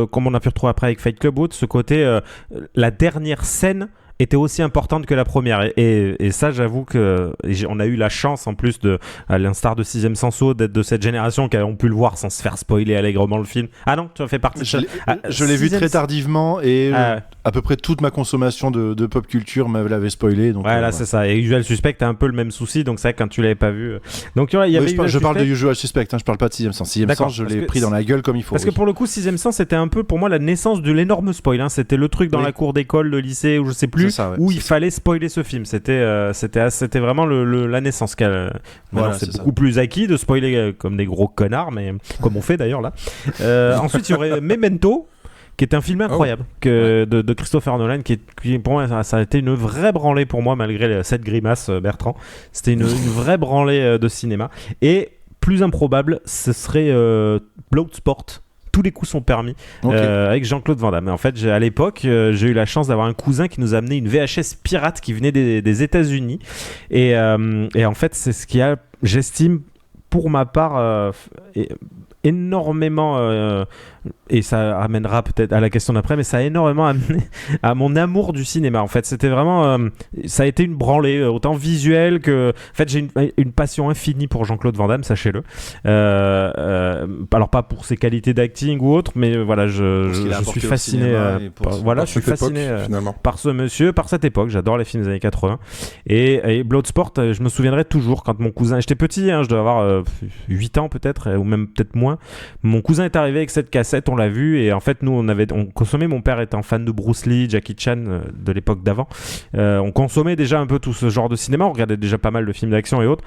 A: comme on a pu retrouver après avec Fight Club, ce côté, la dernière scène était aussi importante que la première, et ça j'avoue que on a eu la chance en plus à l'instar de Sixième Sens d'être de cette génération qui ont pu le voir sans se faire spoiler allègrement le film. Ah non, tu as fait partie
B: je l'ai vu très tardivement, et à peu près toute ma consommation de pop culture me l'avait spoilé, donc
A: voilà, c'est ça. Et Usual Suspect a un peu le même souci, donc c'est vrai que quand tu l'avais pas vu, donc il y avait
B: je parle de Usual Suspect, je parle pas de Sixième Sens. Sixième Sens, je l'ai pris dans la gueule comme il faut,
A: parce que pour le coup Sixième Sens c'était un peu pour moi la naissance de l'énorme spoil, hein. C'était le truc dans la cour d'école, de lycée, ou je sais plus, où il fallait spoiler ce film. C'était vraiment la naissance. C'est beaucoup plus acquis de spoiler comme des gros connards, mais comme on fait d'ailleurs là. Ensuite, il y aurait Memento, qui est un film incroyable de Christopher Nolan, qui pour moi ça a été une vraie branlée pour moi, malgré cette grimace, Bertrand. C'était une vraie branlée de cinéma. Et plus improbable, ce serait Bloodsport. Tous les coups sont permis, avec Jean-Claude Van Damme. En fait, à l'époque, j'ai eu la chance d'avoir un cousin qui nous a amené une VHS pirate qui venait des États-Unis. Et en fait, c'est ce qui a, j'estime, pour ma part, énormément, et ça amènera peut-être à la question d'après, mais ça a énormément amené à mon amour du cinéma. En fait, c'était vraiment, ça a été une branlée, autant visuelle que, en fait, j'ai une passion infinie pour Jean-Claude Van Damme, sachez-le. Alors pas pour ses qualités d'acting ou autre, mais voilà, je suis fasciné, par ce monsieur, par cette époque. J'adore les films des années 80. Et Bloodsport, je me souviendrai toujours quand mon cousin, j'étais petit, hein, je devais avoir 8 ans peut-être, ou même peut-être moins. Mon cousin est arrivé avec cette cassette, on l'a vu, et en fait nous on consommait, mon père étant fan de Bruce Lee, Jackie Chan, de l'époque d'avant, on consommait déjà un peu tout ce genre de cinéma, on regardait déjà pas mal de films d'action et autres,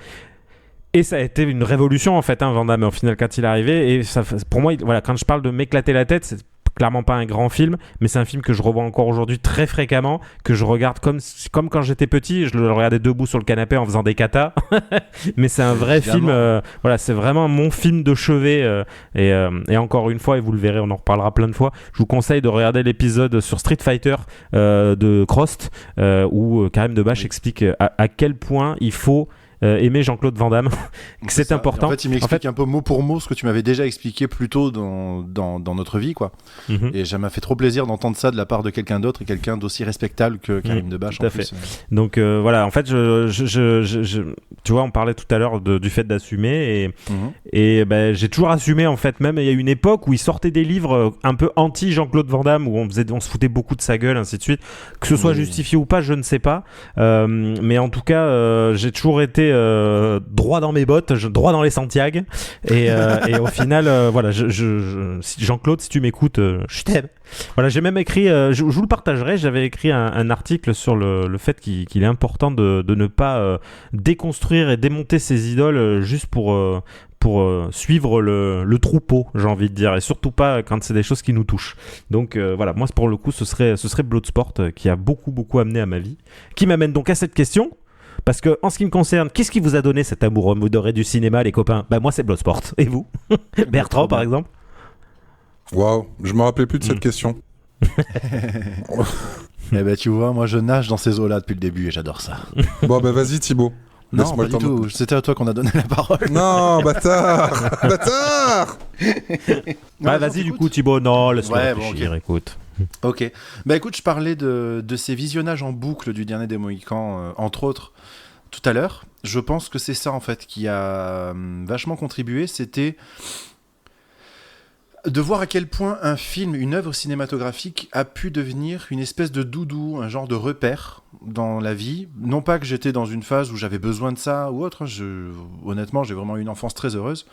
A: et ça a été une révolution en fait, hein, Van Damme, au final, quand il est arrivé. Et ça, pour moi, voilà, quand je parle de m'éclater la tête, c'est clairement pas un grand film, mais c'est un film que je revois encore aujourd'hui très fréquemment, que je regarde comme quand j'étais petit, je le regardais debout sur le canapé en faisant des katas. Mais c'est un vrai film, voilà, c'est vraiment mon film de chevet, et encore une fois, et vous le verrez, on en reparlera plein de fois, je vous conseille de regarder l'épisode sur Street Fighter de Crost, où Karim Debache explique à quel point il faut aimer Jean-Claude Van Damme, que c'est important.
B: En fait, il m'explique un peu mot pour mot ce que tu m'avais déjà expliqué plus tôt dans notre vie, quoi. Et ça m'a fait trop plaisir d'entendre ça de la part de quelqu'un d'autre, et quelqu'un d'aussi respectable que Karim Debache.
A: Tout à fait. Donc voilà, en fait, tu vois, on parlait tout à l'heure du fait d'assumer, et j'ai toujours assumé, en fait. Même il y a une époque où il sortait des livres un peu anti Jean-Claude Van Damme, où on se foutait beaucoup de sa gueule, ainsi de suite. Que ce soit justifié ou pas, je ne sais pas. Mais en tout cas, j'ai toujours été droit dans mes bottes, droit dans les Santiago, et au final, voilà, Jean-Claude, si tu m'écoutes, je t'aime. Voilà, j'ai même écrit, je vous le partagerai, j'avais écrit un article sur le fait qu'il est important de ne pas déconstruire et démonter ses idoles juste pour suivre le troupeau, j'ai envie de dire, et surtout pas quand c'est des choses qui nous touchent. Donc voilà, moi pour le coup ce serait Bloodsport, qui a beaucoup amené à ma vie, qui m'amène donc à cette question. Parce que en ce qui me concerne, qu'est-ce qui vous a donné cet amour modéré du cinéma, les copains? Moi, c'est Bloodsport. Et vous? Bertrand, par exemple?
C: Waouh, je me rappelais plus de cette question.
B: Eh ben, tu vois, moi je nage dans ces eaux-là depuis le début et j'adore ça.
C: Bon, bah vas-y, Thibaut.
B: Non,
C: Laisse-moi
B: pas
C: le
B: du
C: temps
B: tout. C'était à toi qu'on a donné la parole.
C: Non, bâtard. Bâtard.
A: Ouais, vas-y, du coup, Thibaut, non, laisse-le
B: Ouais,
A: réfléchir,
B: bon, ok.
A: écoute.
B: Ok. Bah écoute, je parlais de ces visionnages en boucle du dernier des Mohicans, entre autres, tout à l'heure. Je pense que c'est ça, en fait, qui a vachement contribué. C'était de voir à quel point un film, une œuvre cinématographique a pu devenir une espèce de doudou, un genre de repère dans la vie. Non pas que j'étais dans une phase où j'avais besoin de ça ou autre. Honnêtement, j'ai vraiment eu une enfance très heureuse.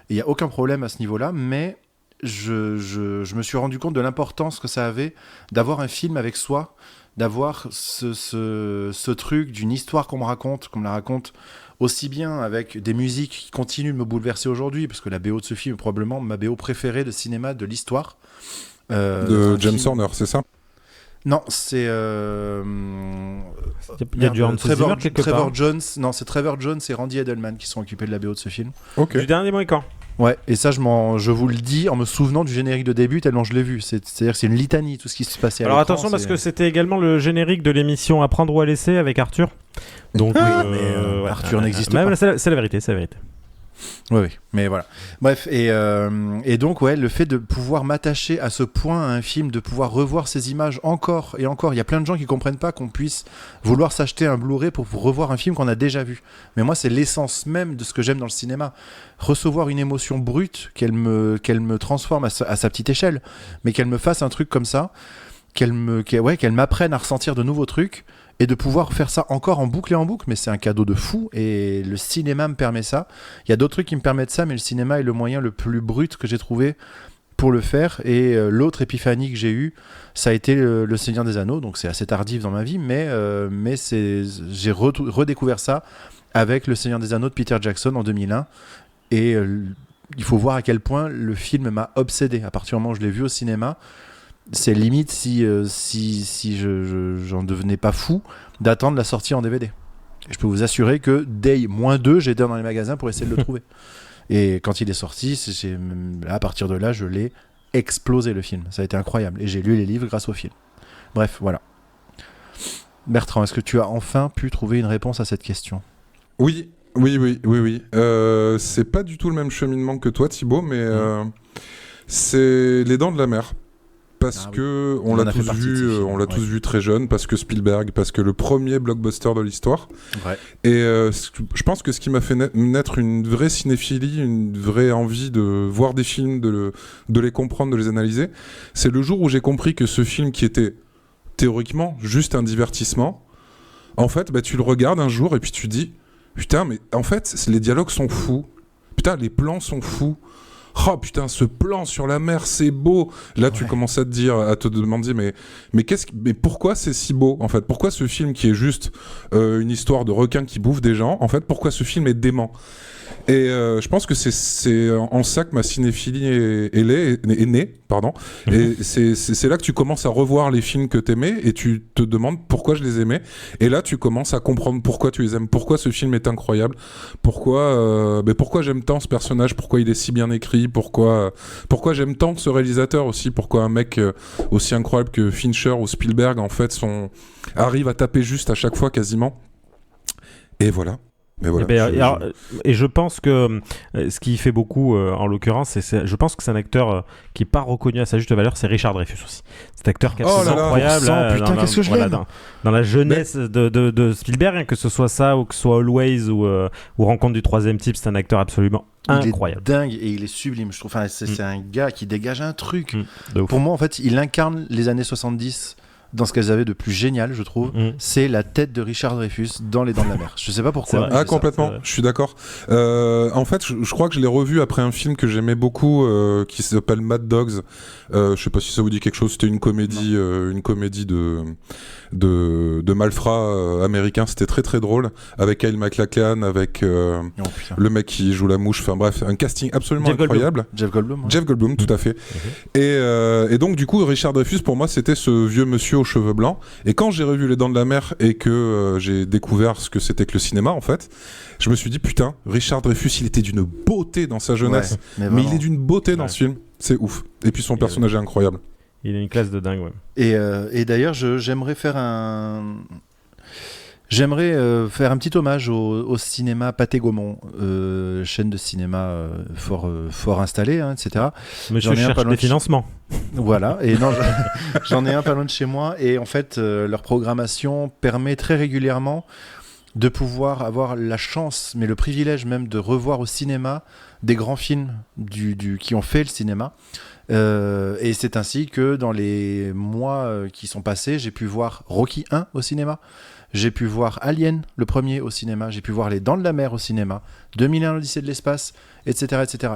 B: Il n'y a aucun problème à ce niveau-là, mais je me suis rendu compte de l'importance que ça avait d'avoir un film avec soi, d'avoir ce truc d'une histoire qu'on me la raconte aussi bien avec des musiques qui continuent de me bouleverser aujourd'hui, parce que la BO de ce film est probablement ma BO préférée de cinéma de l'histoire.
C: De James Horner, c'est ça?
B: Non, c'est...
A: Il y a du Hans Zimmer quelque part.
B: Trevor Jones, non, c'est Trevor Jones et Randy Edelman qui sont occupés de la BO de ce film.
C: Ok.
A: Du dernier Mohican.
B: Ouais, et ça, je vous le dis en me souvenant du générique de début tellement je l'ai vu. C'est-à-dire que c'est une litanie, tout ce qui se passait à
A: Alors
B: l'écran,
A: attention, parce que c'était également le générique de l'émission Apprendre ou à laisser avec Arthur. Donc,
B: mais Arthur n'existe pas.
A: C'est la vérité, c'est la vérité.
B: Oui, mais voilà. Bref, et donc, ouais, le fait de pouvoir m'attacher à ce point à un film, de pouvoir revoir ces images encore et encore. Il y a plein de gens qui comprennent pas qu'on puisse vouloir s'acheter un Blu-ray pour revoir un film qu'on a déjà vu. Mais moi, c'est l'essence même de ce que j'aime dans le cinéma. Recevoir une émotion brute, qu'elle me transforme à sa petite échelle, mais qu'elle me fasse un truc comme ça, qu'elle m'apprenne à ressentir de nouveaux trucs. Et de pouvoir faire ça encore en boucle et en boucle, mais c'est un cadeau de fou, et le cinéma me permet ça. Il y a d'autres trucs qui me permettent ça, mais le cinéma est le moyen le plus brut que j'ai trouvé pour le faire, et l'autre épiphanie que j'ai eue, ça a été le Seigneur des Anneaux, donc c'est assez tardif dans ma vie, mais j'ai redécouvert ça avec le Seigneur des Anneaux de Peter Jackson en 2001, et il faut voir à quel point le film m'a obsédé. À partir du moment où je l'ai vu au cinéma, c'est limite si j'en devenais pas fou d'attendre la sortie en DVD. Et je peux vous assurer que dès -2, j'étais dans les magasins pour essayer de le trouver. Et quand il est sorti, à partir de là, je l'ai explosé, le film. Ça a été incroyable. Et j'ai lu les livres grâce au film. Bref, voilà. Bertrand, est-ce que tu as enfin pu trouver une réponse à cette question ?
C: Oui. C'est pas du tout le même cheminement que toi, Thibaut, mais c'est Les Dents de la Mer. Parce que on l'a tous vu très jeune, parce que Spielberg, parce que le premier blockbuster de l'histoire.
B: Ouais.
C: Et je pense que ce qui m'a fait naître une vraie cinéphilie, une vraie envie de voir des films, de les comprendre, de les analyser, c'est le jour où j'ai compris que ce film qui était théoriquement juste un divertissement, en fait, tu le regardes un jour et puis tu dis, putain, mais en fait, les dialogues sont fous. Putain, les plans sont fous. Oh putain, ce plan sur la mer, c'est beau. Là, tu commences à te demander, mais pourquoi c'est si beau, en fait? Pourquoi ce film qui est juste une histoire de requin qui bouffe des gens, en fait, pourquoi ce film est dément? Et je pense que c'est en ça que ma cinéphilie est née, pardon. Et c'est là que tu commences à revoir les films que t'aimais et tu te demandes pourquoi je les aimais. Et là, tu commences à comprendre pourquoi tu les aimes, pourquoi ce film est incroyable, pourquoi j'aime tant ce personnage, pourquoi il est si bien écrit, pourquoi j'aime tant ce réalisateur aussi, pourquoi un mec aussi incroyable que Fincher ou Spielberg, en fait, arrive à taper juste à chaque fois quasiment. Et voilà. Mais voilà,
A: et je pense que ce qui fait beaucoup en l'occurrence, je pense que c'est un acteur qui n'est pas reconnu à sa juste valeur, c'est Richard Dreyfuss aussi. Cet acteur qui est incroyable
B: qu'est-ce que je l'aime
A: dans la jeunesse de Spielberg, hein, que ce soit ça ou que ce soit Always ou Rencontre du troisième type, c'est un acteur absolument incroyable.
B: Il est dingue et il est sublime, je trouve. Enfin, c'est un gars qui dégage un truc.
A: De ouf.
B: Pour moi, en fait, il incarne les années 70 dans ce qu'elles avaient de plus génial, je trouve. C'est la tête de Richard Dreyfuss dans Les Dents de la Mer. Je sais pas pourquoi.
C: Complètement, je suis d'accord. En fait, je crois que je l'ai revu après un film que j'aimais beaucoup qui s'appelle Mad Dogs. Je sais pas si ça vous dit quelque chose. C'était une comédie de malfrats américains. C'était très très drôle, avec Kyle MacLachlan, avec le mec qui joue la mouche. Enfin bref, un casting absolument incroyable.
B: Jeff Goldblum.
C: Jeff Goldblum, tout à fait. Et donc du coup, Richard Dreyfuss, pour moi, c'était ce vieux monsieur aux cheveux blancs. Et quand j'ai revu Les Dents de la Mer et que j'ai découvert ce que c'était que le cinéma, en fait, je me suis dit, putain, Richard Dreyfuss, il était d'une beauté dans sa jeunesse. Mais il est d'une beauté dans ce film. C'est ouf. Et puis son personnage est incroyable.
A: Il a une classe de dingue, ouais.
B: Et d'ailleurs, j'aimerais faire un petit hommage au cinéma Pathé Gaumont, chaîne de cinéma fort installée, hein, etc.
A: Monsieur cherche des financements.
B: Voilà, et non, j'en ai un pas loin de chez moi, et en fait, leur programmation permet très régulièrement de pouvoir avoir la chance, mais le privilège même, de revoir au cinéma des grands films qui ont fait le cinéma. Et c'est ainsi que dans les mois qui sont passés, j'ai pu voir Rocky 1 au cinéma. J'ai pu voir Alien, le premier, au cinéma. J'ai pu voir Les Dents de la Mer au cinéma. 2001, l'Odyssée de l'espace, etc., etc.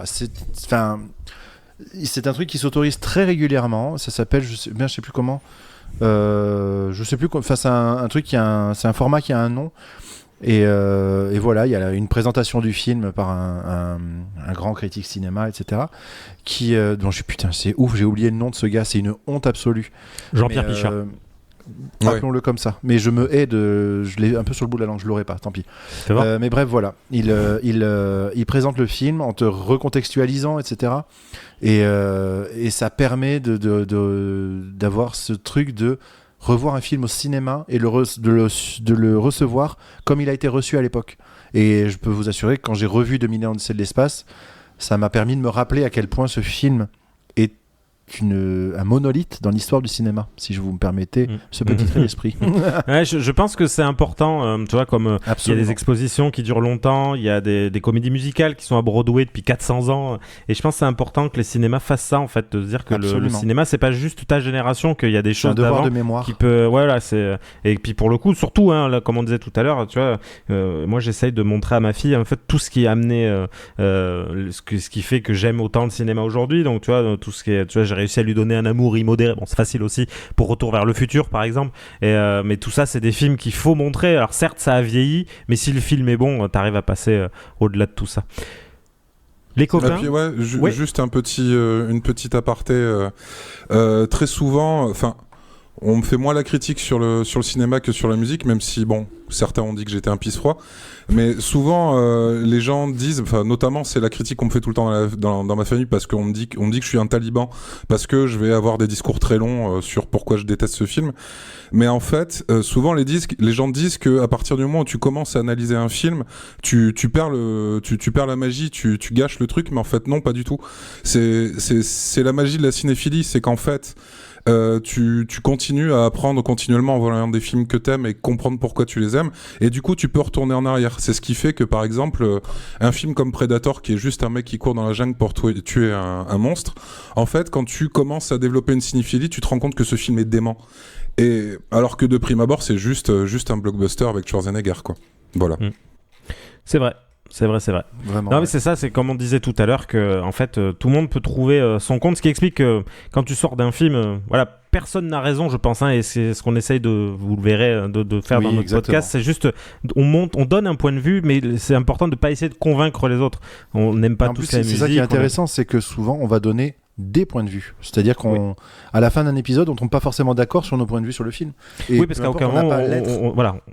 B: C'est un truc qui s'autorise très régulièrement. Ça s'appelle, je sais plus comment. Je sais plus. Enfin, c'est un truc c'est un format qui a un nom. Et voilà, il y a une présentation du film par un grand critique cinéma, etc. Putain, c'est ouf, j'ai oublié le nom de ce gars. C'est une honte absolue.
A: Jean-Pierre Pichard.
B: Appelons-le comme ça. Mais je me hais je l'ai un peu sur le bout de la langue, je l'aurais pas, tant pis. Mais bref, voilà. Il présente le film en te recontextualisant, etc. Et ça permet d'avoir ce truc de revoir un film au cinéma et de le recevoir comme il a été reçu à l'époque. Et je peux vous assurer que quand j'ai revu 2001 l'Odyssée de l'espace, ça m'a permis de me rappeler à quel point ce film est un monolithe dans l'histoire du cinéma, si je vous me permettez ce petit trait d'esprit.
A: Ouais, je pense que c'est important, tu vois, comme il y a des expositions qui durent longtemps, il y a des comédies musicales qui sont à Broadway depuis 400 ans, et je pense que c'est important que les cinémas fassent ça, en fait, de se dire que le cinéma, c'est pas juste ta génération, qu'il y a des choses d'avant
B: de mémoire.
A: qui peut, voilà, et puis pour le coup, surtout, hein, là, comme on disait tout à l'heure, tu vois, moi j'essaye de montrer à ma fille, en fait, tout ce qui a amené, ce qui fait que j'aime autant le cinéma aujourd'hui, donc tu vois, tout ce qui est, tu vois, j'ai réussi à lui donner un amour immodéré. Bon, c'est facile aussi pour Retour vers le futur, par exemple. Mais tout ça, c'est des films qu'il faut montrer. Alors certes, ça a vieilli, mais si le film est bon, t'arrives à passer au-delà de tout ça. Les copains.
C: Et puis juste une petite aparté. Très souvent, on me fait moins la critique sur le cinéma que sur la musique, même si, bon, certains ont dit que j'étais un pisse-froid. Mais souvent, les gens disent, notamment, c'est la critique qu'on me fait tout le temps dans ma famille, parce qu'on me dit que je suis un taliban, parce que je vais avoir des discours très longs sur pourquoi je déteste ce film. Mais en fait, souvent, les gens disent qu'à partir du moment où tu commences à analyser un film, tu perds la magie, tu gâches le truc, mais en fait, non, pas du tout. C'est la magie de la cinéphilie, c'est qu'en fait, tu continues à apprendre continuellement en voyant des films que t'aimes et comprendre pourquoi tu les aimes, et du coup tu peux retourner en arrière. C'est ce qui fait que par exemple un film comme Predator, qui est juste un mec qui court dans la jungle pour tuer un monstre, en fait quand tu commences à développer une cinéphilie, tu te rends compte que ce film est dément, et alors que de prime abord c'est juste un blockbuster avec Schwarzenegger, quoi. Voilà.
A: C'est vrai. Vraiment, non, mais c'est ça, c'est comme on disait tout à l'heure, que en fait tout le monde peut trouver son compte, ce qui explique que quand tu sors d'un film, voilà, personne n'a raison, je pense, hein, et c'est ce qu'on essaye vous le verrez, de faire dans notre podcast. C'est juste, on donne un point de vue, mais c'est important de ne pas essayer de convaincre les autres. On n'aime pas tous la musique.
B: C'est ça qui est intéressant, c'est que souvent on va donner des points de vue. C'est-à-dire qu'à la fin d'un épisode, on tombe pas forcément d'accord sur nos points de vue sur le film. Et
A: oui, parce qu'à aucun moment,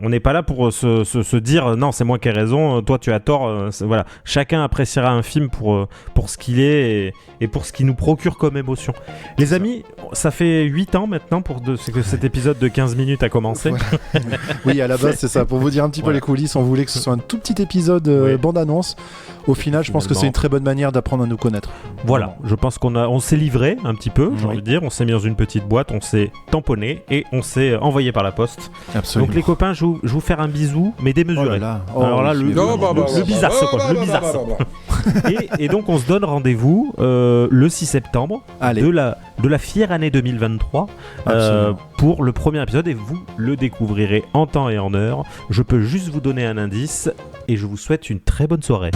A: on n'est pas là pour se dire non, c'est moi qui ai raison, toi tu as tort. Voilà, chacun appréciera un film pour ce qu'il est et pour ce qu'il nous procure comme émotion. Les amis, ça fait 8 ans maintenant que cet épisode de 15 minutes a commencé.
B: Oui, à la base, c'est ça. Pour vous dire un petit peu les coulisses, on voulait que ce soit un tout petit épisode bande-annonce. Au final, je pense que c'est une très bonne manière d'apprendre à nous connaître.
A: Voilà, je pense qu'on s'est livré un petit peu, j'ai envie de dire. On s'est mis dans une petite boîte, on s'est tamponné et on s'est envoyé par la poste. Absolument. Donc les copains, je vous faire un bisou, mais démesuré. Alors là, le bizarre, quoi. Le bizarre. Et donc on se donne rendez-vous le 6 septembre de la fière année 2023 pour le premier épisode, et vous le découvrirez en temps et en heure. Je peux juste vous donner un indice et je vous souhaite une très bonne soirée.